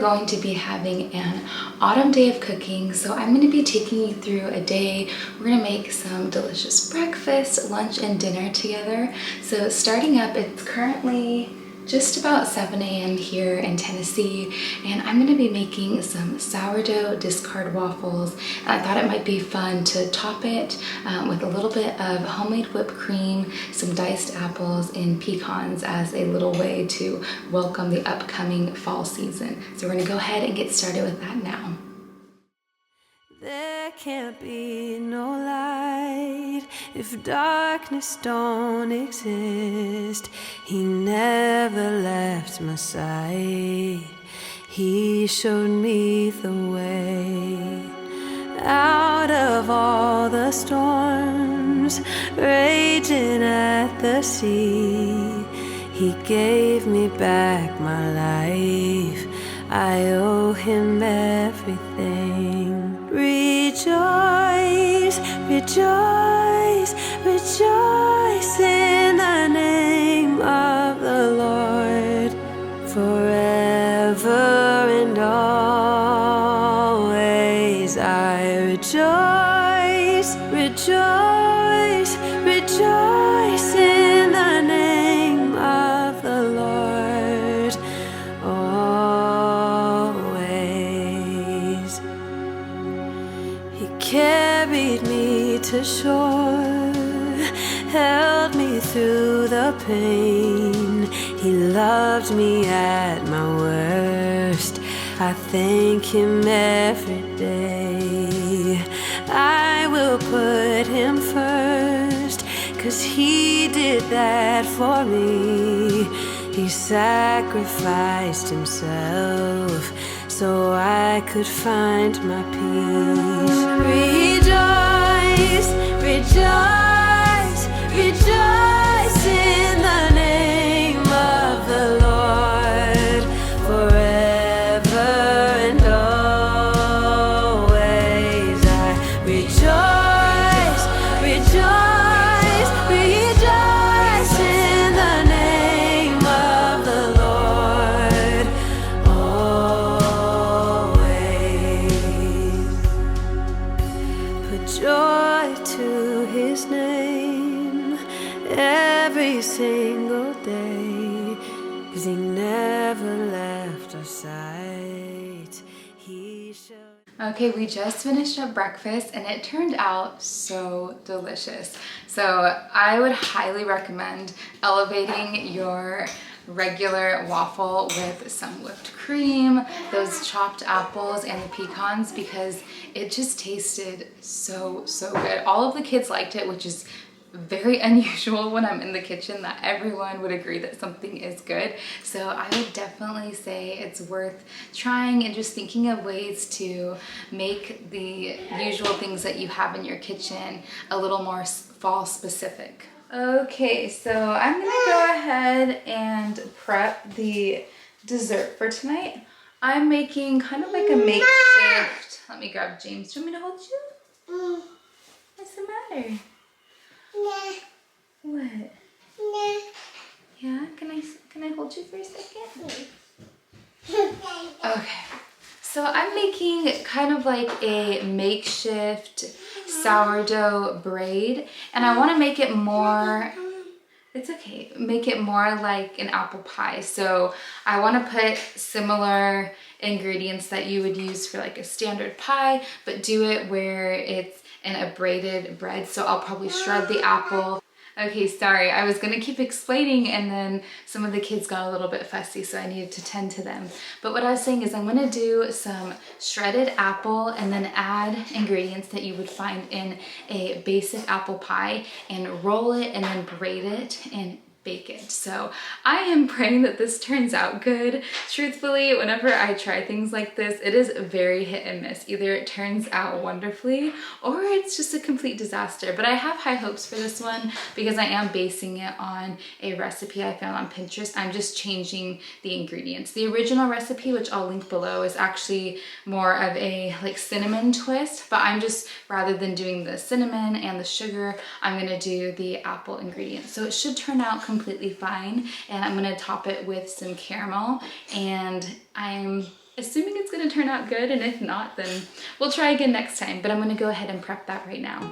going to be having an autumn day of cooking, so I'm going to be taking you through a day. We're going to make some delicious breakfast, lunch, and dinner together. So starting up, it's currently just about 7 a.m. here in Tennessee, and I'm going to be making some sourdough discard waffles. And I thought it might be fun to top it with a little bit of homemade whipped cream, some diced apples, and pecans as a little way to welcome the upcoming fall season. So we're going to go ahead and get started with that now. There can't be no light if darkness don't exist. He never left my side. He showed me the way out of all the storms raging at the sea. He gave me back my life. I owe him everything. Rejoice, rejoice, rejoice in the name of the Lord, forever and always. I rejoice, rejoice, rejoice in the name of the Lord, always. He carried me to shore, held me through the pain. He loved me at my worst. I thank him every day. I will put him first, 'cause he did that for me. He sacrificed himself so I could find my peace. Rejoice, rejoice, rejoice in the name of the Lord, forever and always. I rejoice, rejoice, rejoice in the name of the Lord, always. Put joy to his name every single day, 'cause he never left our sight. He showed. Okay, we just finished up breakfast and it turned out so delicious. So I would highly recommend elevating your regular waffle with some whipped cream, those chopped apples, and the pecans, because it just tasted so good. All of the kids liked it, which is very unusual when I'm in the kitchen that everyone would agree that something is good. So I would definitely say it's worth trying and just thinking of ways to make the usual things that you have in your kitchen a little more fall specific. Okay, so I'm gonna go ahead and prep the dessert for tonight. I'm making kind of like a makeshift. Let me grab James. Do you want me to hold you? What's the matter? What? Yeah, can I hold you for a second? Okay. So I'm making kind of like a makeshift sourdough braid, and I want to make it more, it's okay, make it more like an apple pie. So I want to put similar ingredients that you would use for like a standard pie, but do it where it's in a braided bread. So I'll probably shred the apple. Okay, sorry, I was gonna keep explaining and then some of the kids got a little bit fussy, so I needed to tend to them. But what I was saying is I'm gonna do some shredded apple and then add ingredients that you would find in a basic apple pie and roll it and then braid it and bake it. So I am praying that this turns out good. Truthfully, whenever I try things like this, it is very hit and miss. Either it turns out wonderfully or it's just a complete disaster. But I have high hopes for this one because I am basing it on a recipe I found on Pinterest. I'm just changing the ingredients. The original recipe, which I'll link below, is actually more of a like cinnamon twist, but I'm just, rather than doing the cinnamon and the sugar, I'm gonna do the apple ingredients. So it should turn out completely fine, and I'm gonna top it with some caramel, and I'm assuming it's gonna turn out good, and if not, then we'll try again next time, but I'm gonna go ahead and prep that right now.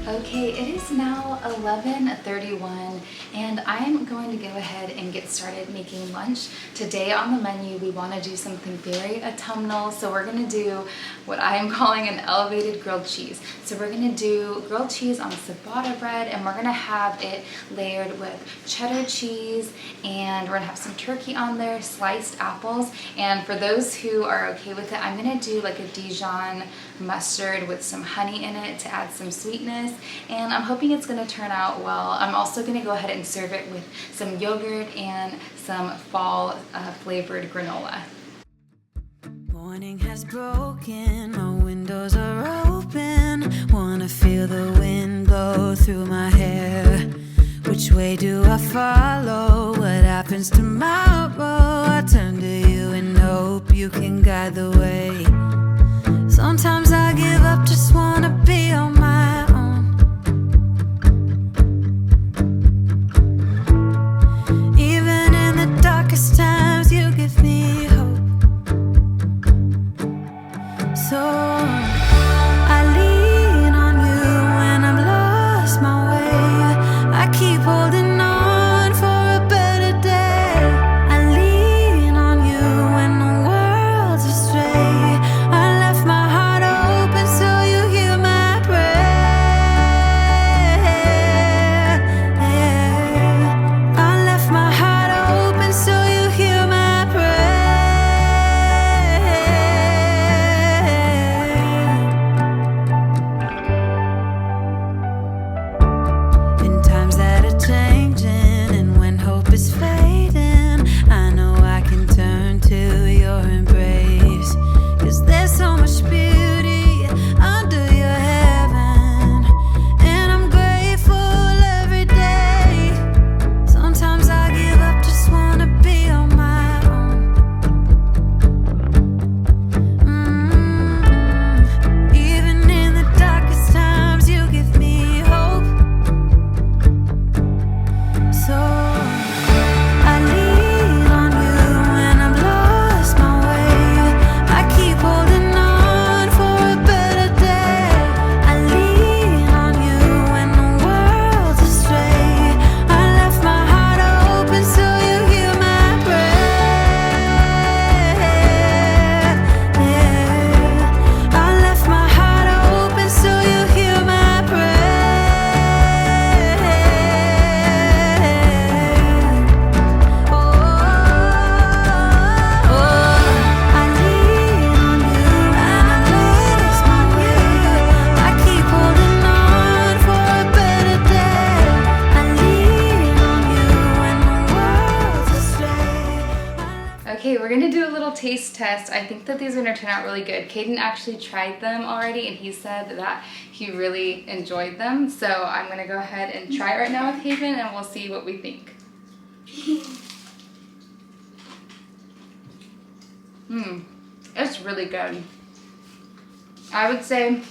Okay, it is now 11:31 and I'm going to go ahead and get started making lunch. Today on the menu we want to do something very autumnal, so we're going to do what I am calling an elevated grilled cheese. So we're going to do grilled cheese on ciabatta bread, and we're going to have it layered with cheddar cheese, and we're going to have some turkey on there, sliced apples, and for those who are okay with it, I'm going to do like a Dijon mustard with some honey in it to add some sweetness, and I'm hoping it's going to turn out well. I'm also going to go ahead and serve it with some yogurt and some fall flavored granola. Morning has broken, my windows are open. Wanna feel the wind blow through my hair. Which way do I follow? What happens tomorrow? I turn to you and hope you can guide the way. Sometimes I give up, just wanna be on my own. Even in the darkest times, you give me hope. So I lean on you when I've lost my way. I keep holding on for a better day. I lean on you when the world's astray. I left my heart open so you hear my prayer. I left my heart open so you hear my prayer. In times that are changing and when hope is fading, I know I can turn to your embrace. 'Cause there's so much beauty under your heaven, and I'm grateful every day. Sometimes I give up, just wanna be on my own. Even in the darkest times, you give me hope. So I lean on you when I've lost my way. I keep holding on for a better day. I lean on you when the world's astray. I left my heart open so you hear my prayer. I left my heart open so you hear my prayer. I lean on you and I lost my way. I keep holding on for a better day. I lean on you when the world's astray. Okay, we're gonna do a little taste test. I think that these are gonna turn out really good. Caden actually tried them already and he said that he really enjoyed them. So I'm gonna go ahead and try it right now with Haven and we'll see what we think. It's really good. I would say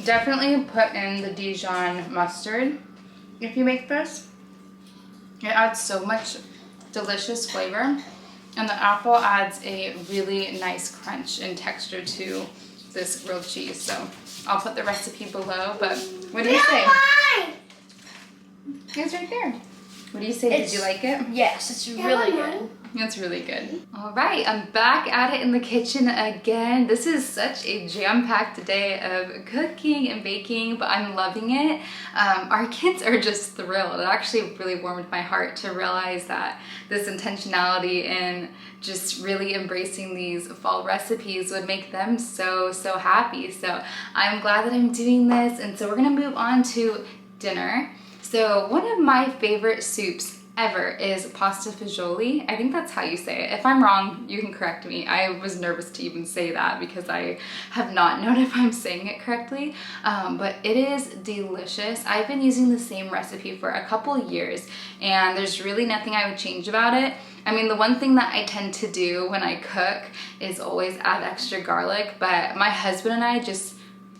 definitely put in the Dijon mustard if you make this. It adds so much delicious flavor, and the apple adds a really nice crunch and texture to this grilled cheese. So I'll put the recipe below, but what do you say? It's right there. What do you say? Did you like it? Yes, it's really good. That's really good. All right, I'm back at it in the kitchen again. This is such a jam-packed day of cooking and baking, but I'm loving it. Our kids are just thrilled. It actually really warmed my heart to realize that this intentionality and just really embracing these fall recipes would make them so happy. So I'm glad that I'm doing this, and so we're gonna move on to dinner. So one of my favorite soups ever is pasta fagioli. I think that's how you say it. If I'm wrong, you can correct me. I was nervous to even say that because I have not known if I'm saying it correctly, but it is delicious. I've been using the same recipe for a couple years, and there's really nothing I would change about it. I mean, the one thing that I tend to do when I cook is always add extra garlic, but my husband and I just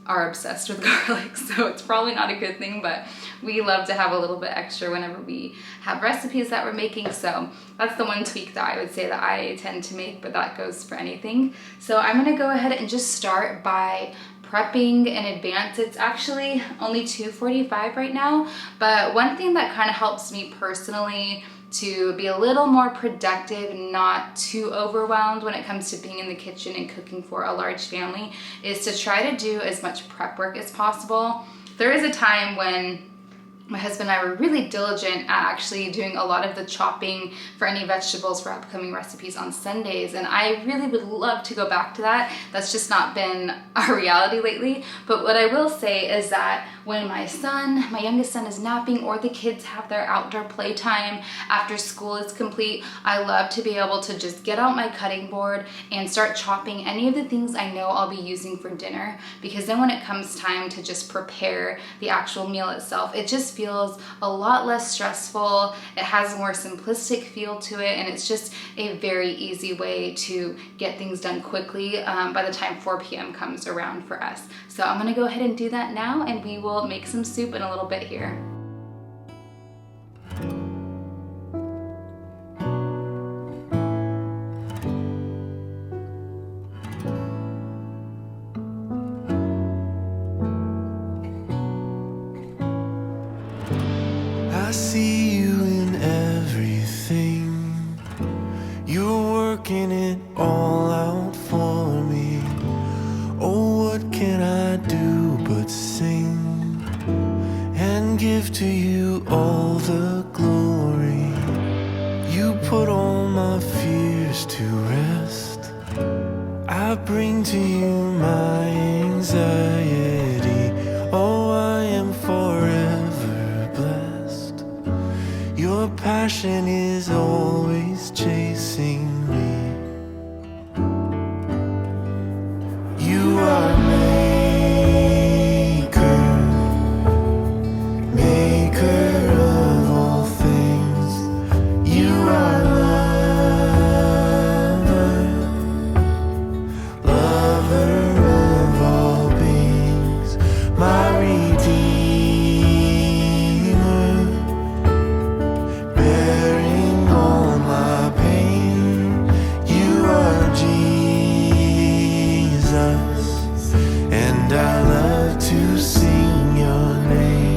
are obsessed with garlic, so it's probably not a good thing, but we love to have a little bit extra whenever we have recipes that we're making. So that's the one tweak that I would say that I tend to make, but that goes for anything. So I'm gonna go ahead and just start by prepping in advance. It's actually only 2:45 right now, but one thing that kind of helps me personally to be a little more productive and not too overwhelmed when it comes to being in the kitchen and cooking for a large family is to try to do as much prep work as possible. There is a time when my husband and I were really diligent at actually doing a lot of the chopping for any vegetables for upcoming recipes on Sundays, and I really would love to go back to that. That's just not been our reality lately. But what I will say is that when my youngest son is napping, or the kids have their outdoor playtime after school is complete, I love to be able to just get out my cutting board and start chopping any of the things I know I'll be using for dinner, because then when it comes time to just prepare the actual meal itself, it just feels a lot less stressful. It has a more simplistic feel to it, and it's just a very easy way to get things done quickly by the time 4 p.m. comes around for us. So I'm gonna go ahead and do that now, and we will make some soup in a little bit here. I see you in everything. You're working it all out for me. Oh, what can I do but sing and give to you all the glory? You put all my fears to rest. I bring to you my anxiety. Oh, I am forever blessed. Your passion is always chasing me. You are maker of all things. You are lover of all beings. My Redeemer, bearing all my pain. You are Jesus, and I love to sing your name.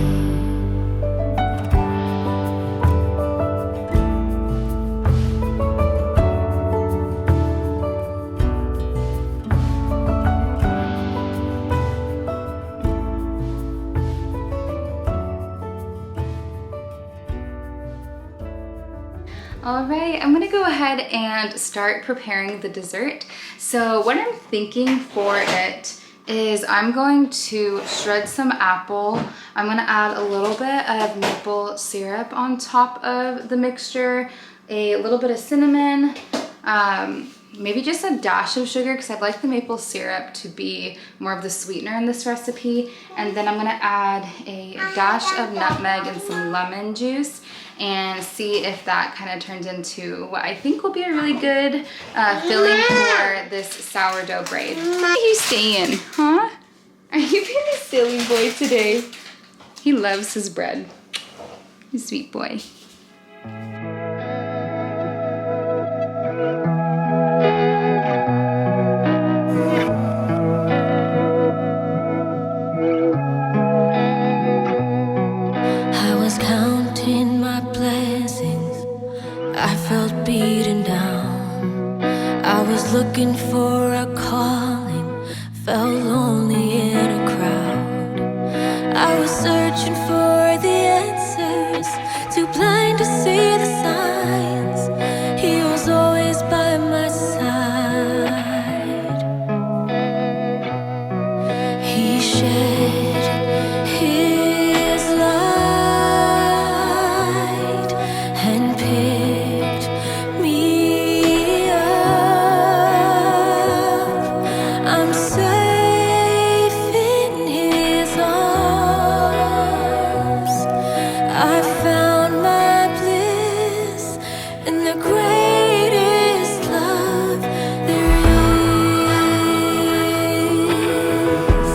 All right, I'm gonna go ahead and start preparing the dessert. So what I'm thinking for it is I'm going to shred some apple. I'm gonna add a little bit of maple syrup on top of the mixture, a little bit of cinnamon, maybe just a dash of sugar, because I'd like the maple syrup to be more of the sweetener in this recipe. And then I'm gonna add a dash of nutmeg and some lemon juice, and see if that kind of turns into what I think will be a really good filling for this sourdough braid. Where are you staying, huh? Are you being a silly boy today? He loves his bread. He's a sweet boy. I was counting calling, felt lonely in a crowd. I was searching for the answers, too blind to see the signs. He was always by my side. He shed his light and picked me up. I'm safe in his arms. I found my bliss in the greatest love there is.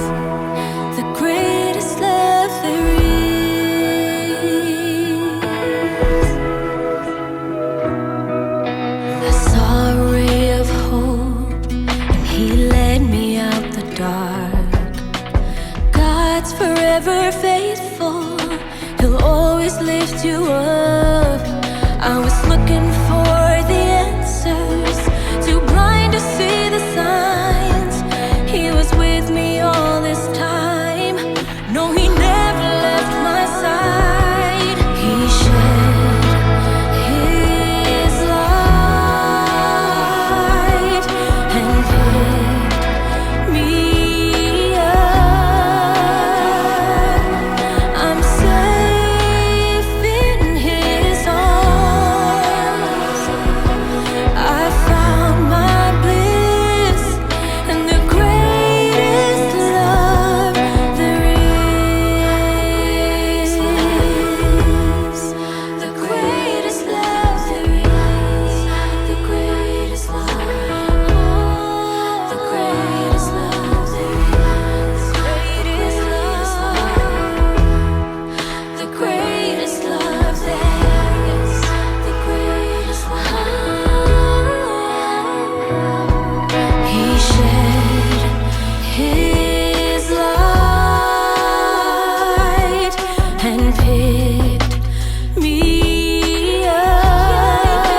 The greatest love there is. I saw a ray of hope, and he led me out the dark. God's forever faithful, he'll always lift you up. I was looking for the answers, too blind to see the signs. He was with me all this time. No, he never left my side. He shed his light and picked me up. I'm safe in his arms. I found my bliss in the greatest love there is. The greatest love there is. The greatest love. The greatest love there is. Greatest love. The greatest love there is. The greatest love. He shed his light and picked me up.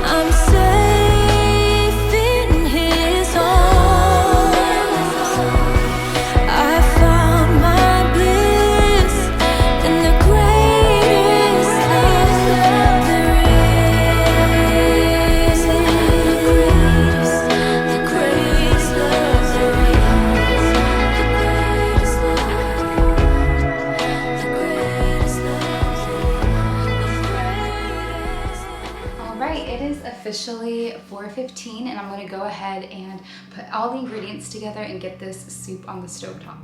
I'm safe in his arms. I found my bliss in the greatest love there is. The greatest love there is. The greatest love. All right, it is officially 4:15, and I'm going to go ahead and put all the ingredients together and get this soup on the stovetop.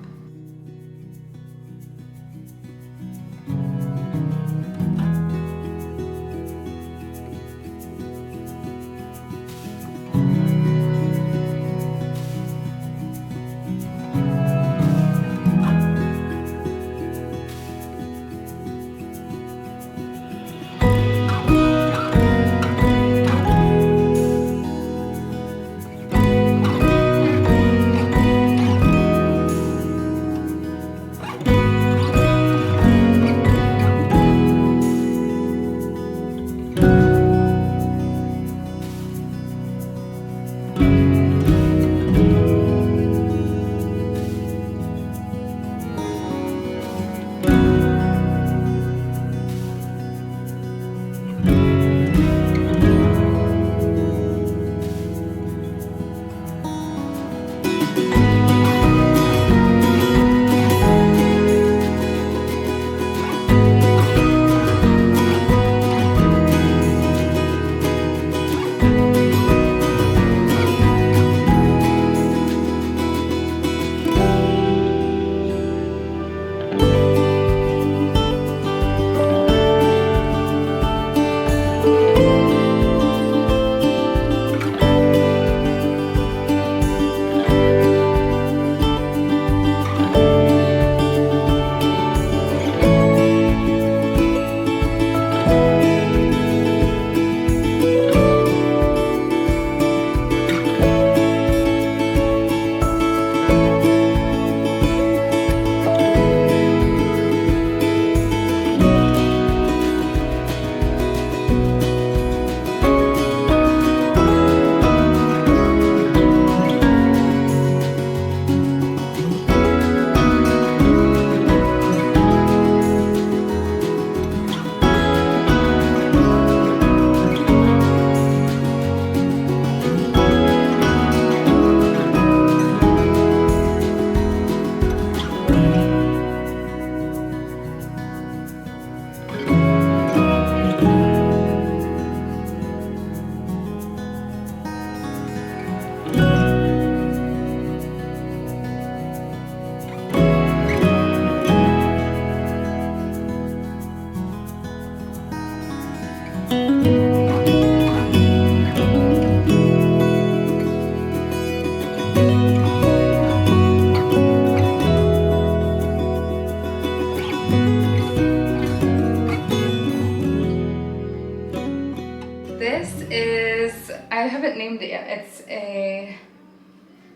a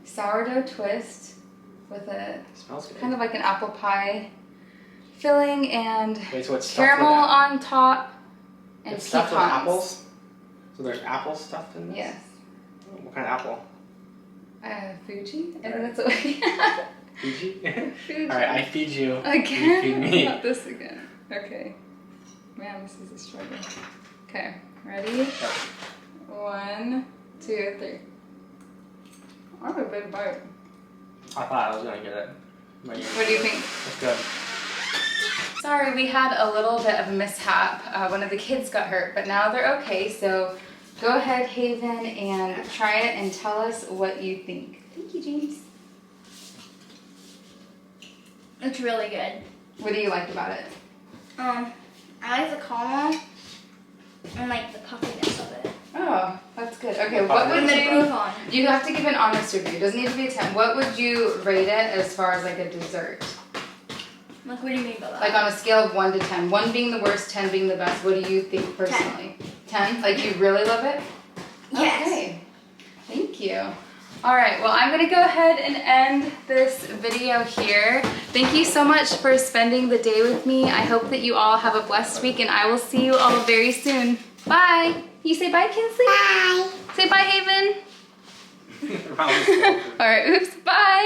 sourdough twist with a Smells good. kind of like an apple pie filling and Wait, so it's stuffed caramel with on top and It's pecans. stuffed with apples? So there's apples stuffed in this? Yes. Oh, what kind of apple? Fuji? I think Right. that's what we Fiji? Fuji. Alright, I feed you. Again? You feed me. Not this again. Okay. Man, this is a struggle. Okay, ready? Yep. 1, 2, 3. I have a big bite. I thought I was gonna get it. But yeah. What do you think? It's good. Sorry, we had a little bit of a mishap. One of the kids got hurt, but now they're okay. So go ahead, Haven, and try it and tell us what you think. Thank you, James. It's really good. What do you like about it? I like the caramel and like the puffiness of it. Oh, that's good. Okay, what would And the you... bouillon. You have to give an honest review. It doesn't need to be a 10. What would you rate it as far as like a dessert? Like, what do you mean by that? Like on a scale of 1 to 10. 1 being the worst, 10 being the best. What do you think personally? 10? Like you really love it? Yes. Okay. Thank you. All right, well, I'm gonna go ahead and end this video here. Thank you so much for spending the day with me. I hope that you all have a blessed week and I will see you all very soon. Bye. You say bye, Kinsley? Bye. Say bye, Haven. Round. All right, oops, bye.